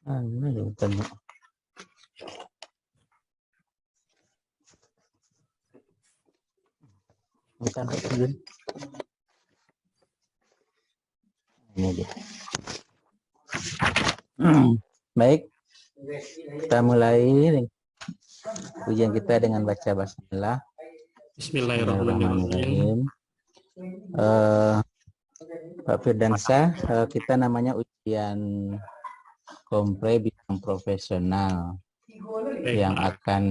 Ano yung tanong? Bukan dulu. Ini dia. Baik, kita mulai nih ujian kita dengan baca basmalah. Bismillahirrahmanirrahim. Pak Firdansyah, kita namanya ujian kompre bidang profesional. Yang akan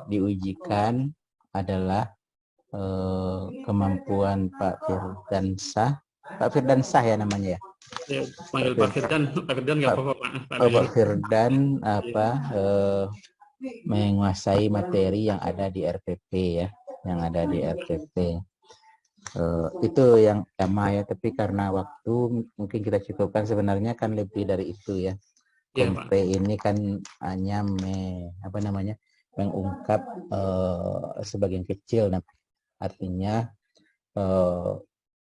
diujikan adalah kemampuan Pak Firdansyah. Pak Firdansyah ya namanya ya. Ya, panggil Pak Firdan. Pak Firdan nggak apa-apa, Pak. Pak Firdan menguasai materi yang ada di RPP ya, yang ada di RPP. Itu yang pertama ya, tapi karena waktu mungkin kita cukupkan, sebenarnya kan lebih dari itu ya. Kompre ini kan hanya mengungkap sebagian kecil, artinya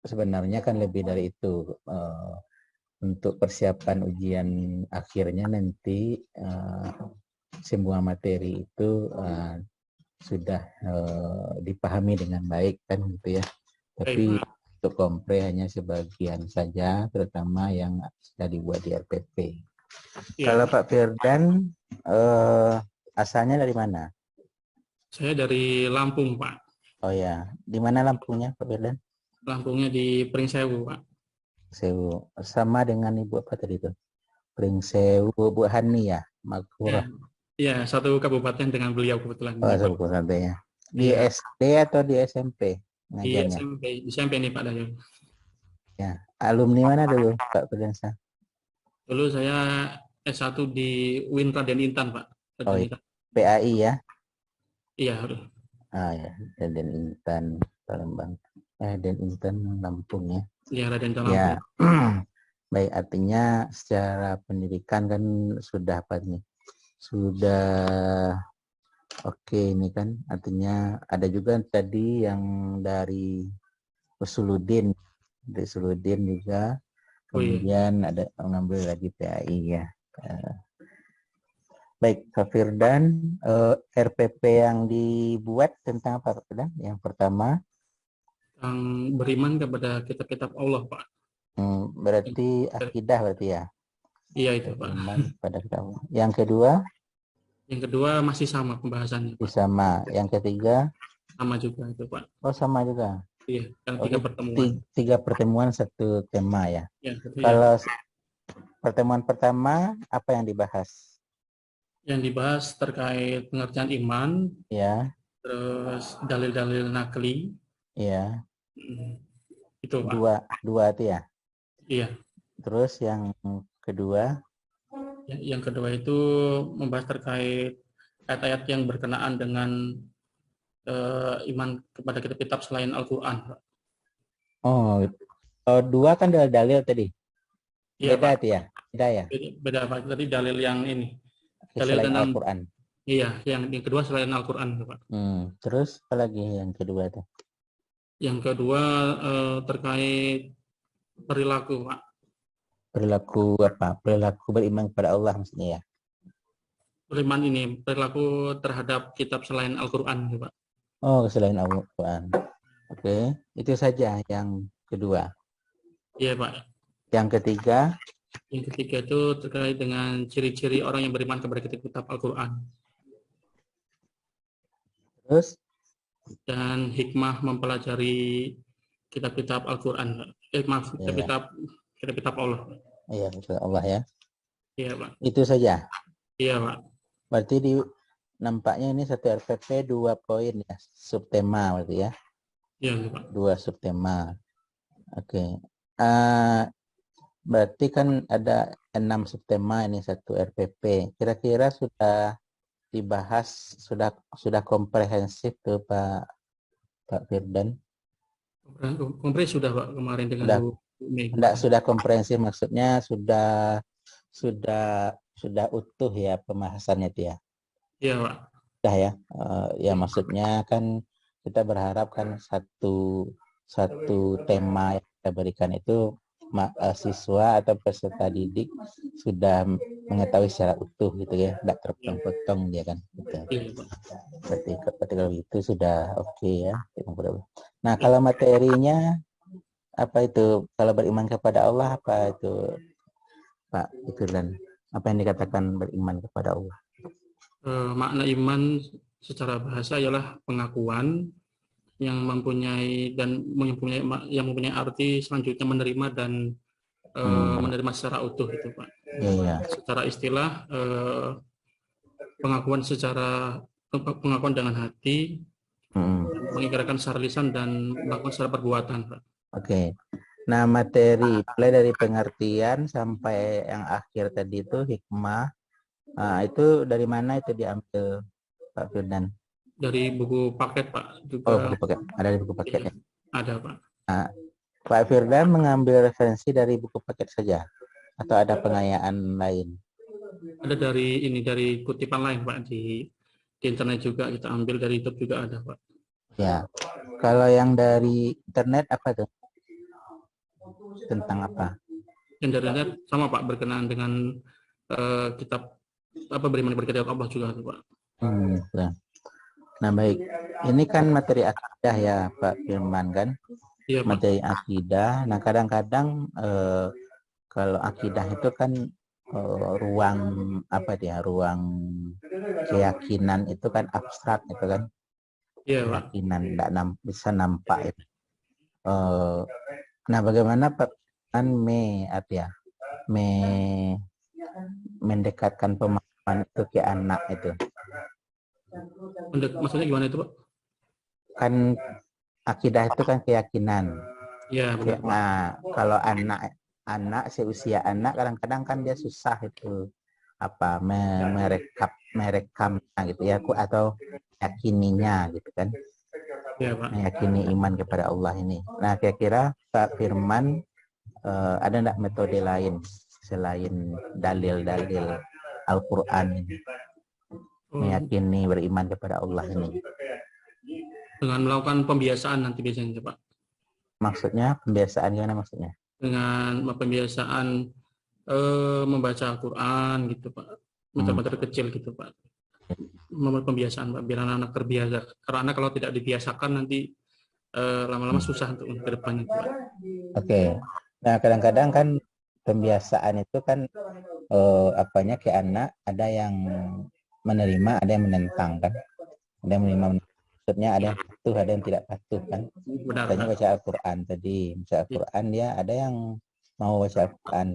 sebenarnya kan lebih dari itu. Untuk persiapan ujian akhirnya nanti semua materi itu sudah dipahami dengan baik kan gitu ya. Tapi untuk kompre hanya sebagian saja, terutama yang sudah dibuat di RPP. Kalau Pak Firdan asalnya dari mana? Saya dari Lampung, Pak. Oh ya, di mana Lampungnya Pak Firdan? Lampungnya di Pringsewu, Pak. Sewu. Sama dengan Ibu apa tadi itu? Pringsewu, Bu Hani ya, Magfurah. Iya, satu kabupaten dengan beliau kebetulan. Oh, satu kabupaten ya. Di SD atau di SMP? Di SMP nih Pak Dayo. Ya, alumni mana dulu Pak Firdansyah? Dulu saya S1 di UIN Raden Intan, Pak. Oh, iya. PAI ya? Iya. Ya, Raden Intan Palembang. Raden Intan Lampung ya. Iya, Raden Intan Ya. Lampung. Baik, artinya secara pendidikan kan sudah apa nih? Sudah oke ini kan, artinya ada juga tadi yang dari Usuluddin juga, kemudian ada mengambil lagi PAI ya. Baik, Pak Firdan, RPP yang dibuat tentang apa Pak Firdan? Yang pertama, yang beriman kepada kitab-kitab Allah, Pak. Berarti akidah berarti ya? Iya itu, Pak. Beriman pada kitab Allah. Yang kedua? Yang kedua masih sama pembahasannya, Pak. Sama. Yang ketiga? Sama juga itu, Pak. Oh, sama juga. Iya, yang 3 pertemuan. 3 pertemuan satu tema ya. Kalau pertemuan pertama apa yang dibahas? Yang dibahas terkait pengertian iman, ya. Terus dalil-dalil nakli. Iya. Itu Pak. Dua itu ya? Iya. Terus yang kedua? Yang kedua itu membahas terkait ayat-ayat yang berkenaan dengan iman kepada kitab-kitab selain Al-Quran. Oh, dua kan dalil tadi. Iya, beda Pak. itu ya? Beda ya? Beda Pak. Tadi dalil yang ini. Dalil selain Al-Quran. Iya, yang kedua selain Al-Quran, Pak. Terus apa lagi yang kedua itu? Yang kedua terkait perilaku, Pak. Perilaku apa? Perilaku beriman kepada Allah maksudnya ya? Beriman ini, perilaku terhadap kitab selain Al-Quran, Pak. Oh, selain Al-Quran. Oke, itu saja yang kedua. Iya, Pak. Yang ketiga? Yang ketiga itu terkait dengan ciri-ciri orang yang beriman kepada kitab Al-Quran. Terus? Dan hikmah mempelajari kitab-kitab Al-Quran. Kitab-kitab Allah. Iya, kitab Allah ya. Iya, Pak. Itu saja? Iya, Pak. Berarti nampaknya ini satu RPP 2 poin ya, subtema berarti ya? Iya, Pak. 2 subtema. Oke. Berarti kan ada 6 subtema ini satu RPP. Kira-kira sudah dibahas, sudah komprehensif tuh Pak Firdan? Komprehensif sudah, Pak, kemarin dengan sudah komprehensif, maksudnya sudah utuh ya pembahasannya itu ya? Iya, Pak. Sudah ya. Ya maksudnya kan kita berharap kan satu tema yang kita berikan itu siswa atau peserta didik sudah mengetahui secara utuh gitu ya, tidak terpotong-potong dia kan gitu. Iya, Pak. Berarti kalau itu sudah oke ya. Nah, kalau materinya apa itu? Kalau beriman kepada Allah apa itu, Pak? Itu dan apa yang dikatakan beriman kepada Allah? Makna iman secara bahasa ialah pengakuan yang mempunyai arti selanjutnya menerima dan menerima secara utuh itu, Pak. Iya. Secara istilah pengakuan dengan hati, mengikrarkan secara lisan dan melakukan secara perbuatan, Pak. Oke. Nah, materi mulai dari pengertian sampai yang akhir tadi itu hikmah. Nah, itu dari mana itu diambil, Pak Firdan? Dari buku paket, Pak. Juga, buku paket. Ada di buku paket ya? Ada, Pak. Nah, Pak Firdan mengambil referensi dari buku paket saja atau ada pengayaan lain? Ada dari kutipan lain, Pak. Di internet juga kita ambil, dari YouTube juga ada, Pak. Ya. Kalau yang dari internet apa tuh? Tentang apa? Yang dari internet sama, Pak, berkenaan dengan kitab beriman kepada Allah juga, Pak. Nah, baik. Ini kan materi akidah ya, Pak Firman kan? Iya, Pak. Materi akidah. Nah, kadang-kadang kalau akidah itu kan ruang ruang keyakinan itu kan abstrak itu kan? Iya, Pak. Keyakinan tidak bisa nampak itu. Nah, bagaimana Pak mendekatkan pemahaman itu ke anak itu? Maksudnya gimana itu, Pak? Kan akidah itu kan keyakinan. Iya, benar, Pak. Nah, kalau anak seusia anak kadang-kadang kan dia susah itu merekamnya gitu ya, atau yakininya gitu kan. Iya, Pak. Meyakini iman kepada Allah ini. Nah, kira-kira Pak Firman ada enggak metode lain selain dalil-dalil Al-Qur'an ini? Meyakini beriman kepada Allah ini. Dengan melakukan pembiasaan nanti biasanya, Pak. Maksudnya pembiasaan gimana maksudnya? Dengan pembiasaan membaca Al-Quran gitu, Pak. Metode-metode kecil gitu, Pak. Membuat pembiasaan, Pak, biar anak-anak terbiasa. Karena kalau tidak dibiasakan nanti lama-lama susah untuk ke depannya, Pak. Oke. Nah, kadang-kadang kan pembiasaan itu kan ke anak ada yang menerima, ada yang menentang kan. Ada yang menerima, maksudnya ada yang patuh, ada yang tidak patuh kan. Misalnya baca Al-Quran tadi, baca Al-Quran dia ada yang mau baca Al-Quran,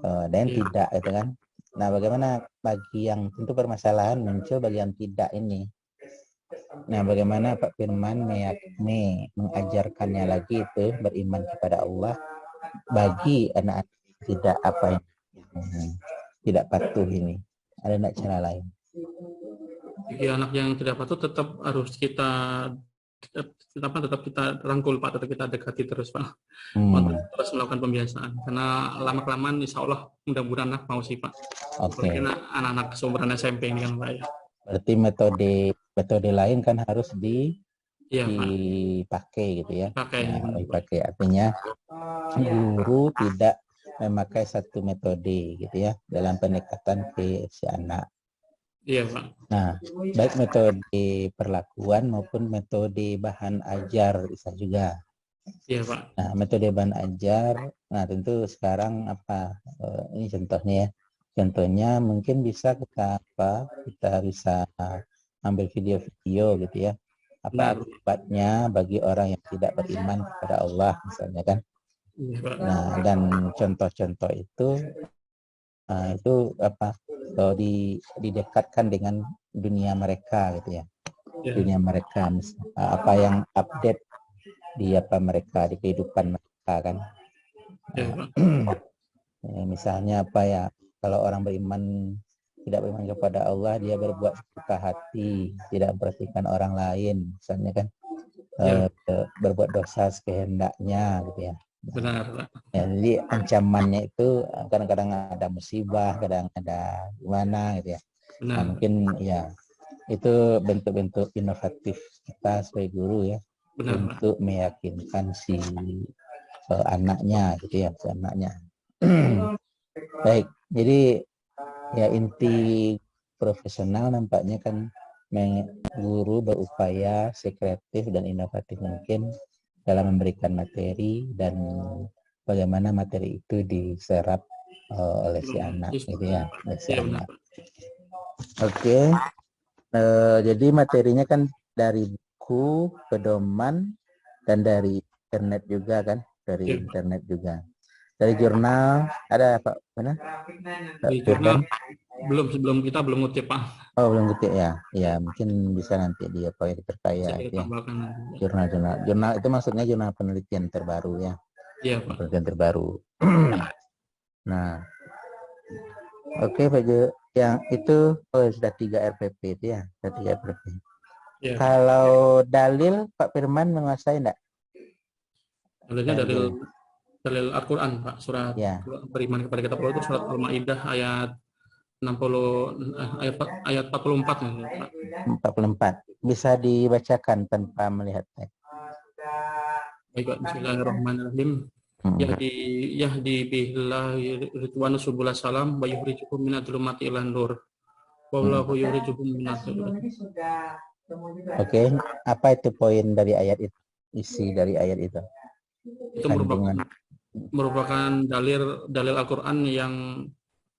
ada yang tidak gitu kan. Nah, bagaimana bagi yang tentu permasalahan muncul bagi yang tidak ini. Nah, bagaimana Pak Firman mengajarkannya lagi itu beriman kepada Allah bagi anak-anak tidak tidak patuh ini? Ada enggak cara lain? Bagi anak yang tidak patuh tetap harus kita rangkul, Pak, tetap kita dekati terus, Pak. Untuk terus melakukan pembiasaan, karena lama-kelamaan insya Allah mudah-mudahan anak mau sih, Pak. Oke. Anak-anak seumuran SMP ini kan, Pak, ya. Berarti metode lain kan harus dipakai gitu ya. Dipakai artinya guru tidak memakai satu metode gitu ya dalam pendekatan ke si anak. Iya, Pak. Nah, baik metode perlakuan maupun metode bahan ajar bisa juga. Iya, Pak. Nah, metode bahan ajar, nah tentu sekarang ini contohnya ya. Contohnya mungkin bisa kita bisa ambil video-video gitu ya. Apa akibatnya bagi orang yang tidak beriman kepada Allah misalnya kan. Iya, Pak. Nah, dan contoh-contoh itu kalau didekatkan dengan dunia mereka gitu ya. Dunia mereka, apa yang update di mereka, di kehidupan mereka kan. Misalnya kalau orang tidak beriman kepada Allah, dia berbuat suka hati, tidak memperhatikan orang lain misalnya kan, berbuat dosa sekehendaknya gitu ya. Benar, Pak. Ya, jadi ancamannya itu kadang-kadang ada musibah, kadang ada gimana gitu ya. Nah, mungkin ya itu bentuk-bentuk inovatif kita sebagai guru ya. Benar, untuk meyakinkan si anaknya gitu ya, si anaknya. Baik, jadi ya inti profesional nampaknya kan guru berupaya sekreatif dan inovatif mungkin dalam memberikan materi dan bagaimana materi itu diserap oleh si anak gitu ya, oleh si anak. Oke. Jadi materinya kan dari buku, pedoman, dan dari internet juga kan, dari internet juga. Dari jurnal ada Pak mana? Di jurnal sebelum kita belum ngutip Pak. Oh belum ngutip ya, ya mungkin bisa nanti dia poin terkaya Saya ya. tambahkan. Jurnal itu maksudnya jurnal penelitian terbaru ya. Iya Pak. Penelitian terbaru. Nah, oke Pak Jo, yang itu sudah 3 RPP itu ya, sudah 3 RPP. Ya. Kalau dalil Pak Firman menguasai enggak? Dalilnya dalil Al-Quran Pak, surat ya. Beriman kepada kitab Allah itu surat Al-Maidah ayat 60 ayat 44 ya, Pak. 44. Bisa dibacakan tanpa melihat teks. Baik Pak, bismillahirrahmanirrahim. Yahdi billahi ridwanu subul salam wa yukhrijukum minadz zulumati ilan nur. Wallahu yukhrijukum minadz zulumati. Oke, apa itu poin dari ayat itu? Isi dari ayat itu? Itu merupakan dalil Al-Quran yang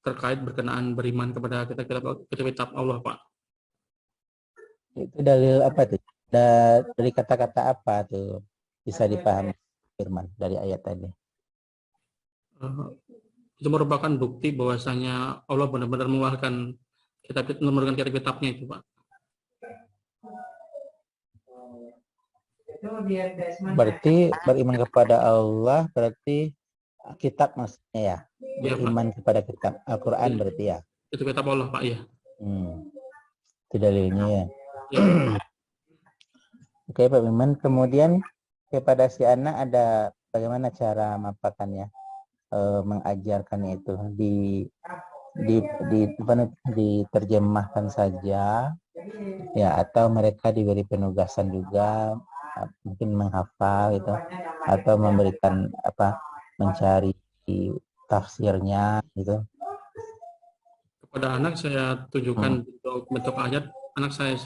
terkait berkenaan beriman kepada kitab Allah, Pak. Itu dalil apa tuh? Dari kata-kata apa tuh bisa dipahami firman dari ayat tadi? Itu merupakan bukti bahwasanya Allah benar-benar mengeluarkan kitab-kitabnya itu, Pak. Berarti beriman kepada Allah berarti kitab maksudnya ya? Beriman kepada kitab Al-Quran berarti ya? Itu kitab Allah Pak ya. Itu dalilnya ya. Oke Pak Firman, kemudian kepada si anak ada bagaimana cara mapakannya, mengajarkannya itu diterjemahkan saja ya, atau mereka diberi penugasan juga mungkin menghafal itu, atau memberikan mencari tafsirnya gitu. Kepada anak saya tunjukkan bentuk ayat, anak saya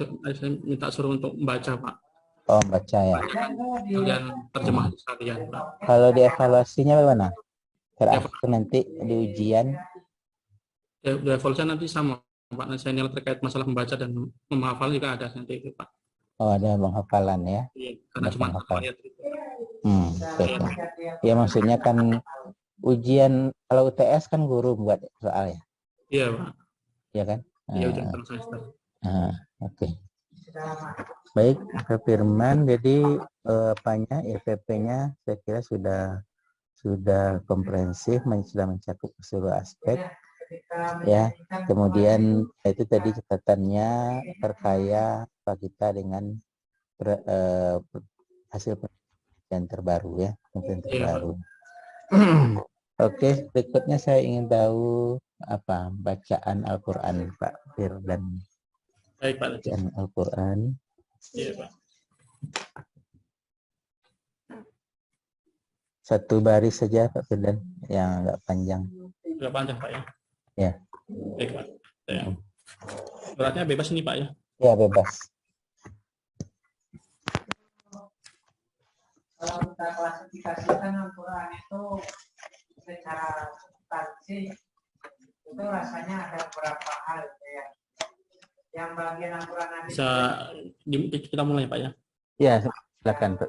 minta suruh untuk membaca Pak. Oh baca ya. Kalian terjemah sekalian Pak. Kalau dievaluasinya bagaimana? Terakhir nanti di ujian. Ya, evaluasinya nanti sama Pak. Nanti saya nilai terkait masalah membaca dan menghafal juga ada nanti itu Pak. Oh ada penghafalan ya? Iya, karena cuma ayat itu. Ya maksudnya kan ujian kalau UTS kan guru buat soal ya? Iya Pak. Iya kan? Iya ujian semester. Oke. Baik Pak Firman, jadi IPP-nya saya kira sudah komprehensif, sudah mencakup seluruh aspek ya. Kemudian itu tadi catatannya terkaya kita dengan hasil penelitian terbaru ya, penelitian terbaru. Oke, berikutnya saya ingin tahu bacaan Al-Quran Pak Firdan. Baik Pak. Bacaan Al-Quran. Iya Pak. Satu baris saja Pak Firdan, yang agak panjang. Agak panjang Pak ya? Ya. Baik Pak. Ya. Beratnya bebas ini Pak ya? Ya bebas. Kalau kita klasifikasikan Al-Quran itu secara substansi itu rasanya ada beberapa hal ya. Yang bagian Al-Quran bisa kita mulai Pak ya? Ya silakan Pak.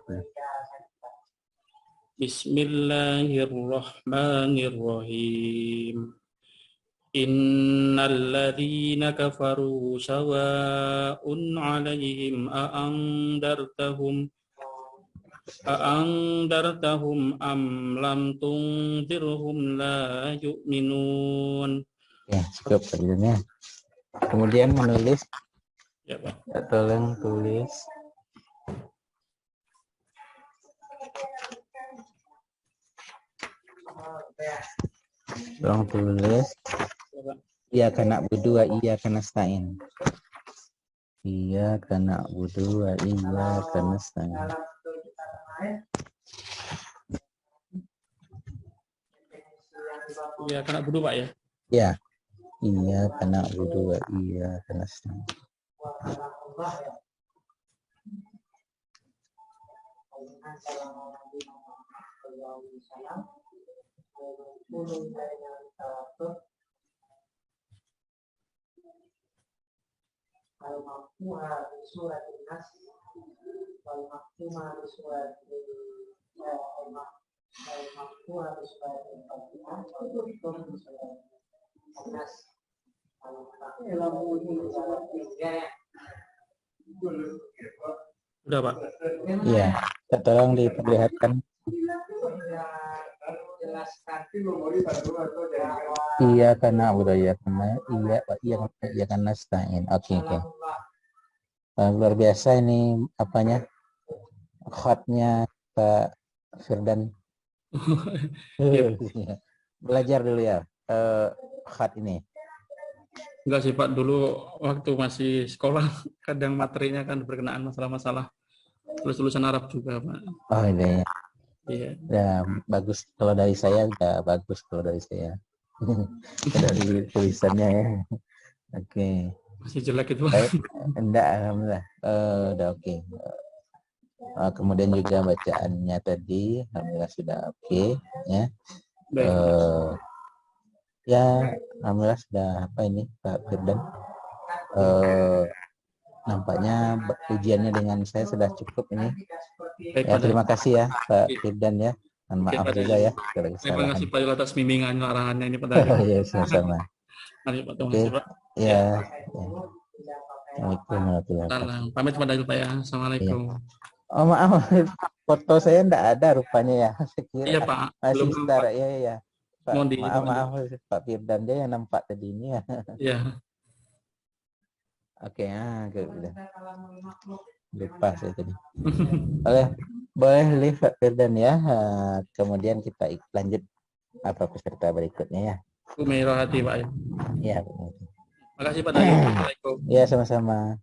Bismillahirrahmanirrahim. Innalladzina kafaru sawa'un 'alaihim a'andartahum am lam tunzirhum la yu'minun. Ya, cukup judulnya. Kemudian menulis. Ya, Pak. Tolong tulis. Tolong tulis. Iya kena budu wa iya kena stain. Iya kena budu wa iya kena stain. Iya, karena bodoh Pak ya. Ya, iya karena wudhu, iya karena senang. Allah ya. Dengan salam Nabi Muhammad sallallahu alaihi wasallam. Ulun dari tawatur al-maqtuha bi suratin nas wal maqtuha bi suratin al-maqtuha bi suratin fatihah itu bi suratin nas Udah Pak. Iya, tolong diperlihatkan. Iya karena udah ya karena iya karena stain. Oke. Luar biasa ini apanya khotnya Pak Firdan. Belajar dulu ya khot ini. Enggak sih Pak, dulu waktu masih sekolah kadang materinya kan berkenaan masalah-masalah tulis-tulisan Arab juga Pak. Oh ini. Iya. Ya bagus kalau dari saya, udah bagus kalau dari saya. Dari tulisannya ya. Oke. Masih jelek itu Pak. Enggak, alhamdulillah. Udah oke. Kemudian juga bacaannya tadi alhamdulillah sudah oke ya. Baik. Ya alhamdulillah sudah apa ini Pak Firdan. Nampaknya ujiannya dengan saya sudah cukup ini. Baik, Ya, terima kasih ya Pak Firdan ya. Mohon maaf Oke, juga ya kalau terima kesalahan. kasih Pak atas bimbingan arahannya ini Pak. Ya sama-sama. Mari Pak, terima Oke. kasih Pak. Ya. Assalamualaikum warahmatullahi wabarakatuh. Salam. Pamit pada Pak ya. Assalamualaikum. Oh maaf, foto saya enggak ada rupanya ya. Saya kira Iya Pak, masih belum setara ya. Pak, Mohon di maaf Pak Firdan dia yang nampak tadi ini ya. Iya. Oke, udah. Lupa saya tadi. Boleh live Pak Firdan ya. Kemudian kita lanjut apa peserta berikutnya ya. Umairah hati Pak ya. Ya. Makasih Pak Dayu. Assalamualaikum. Ya sama-sama.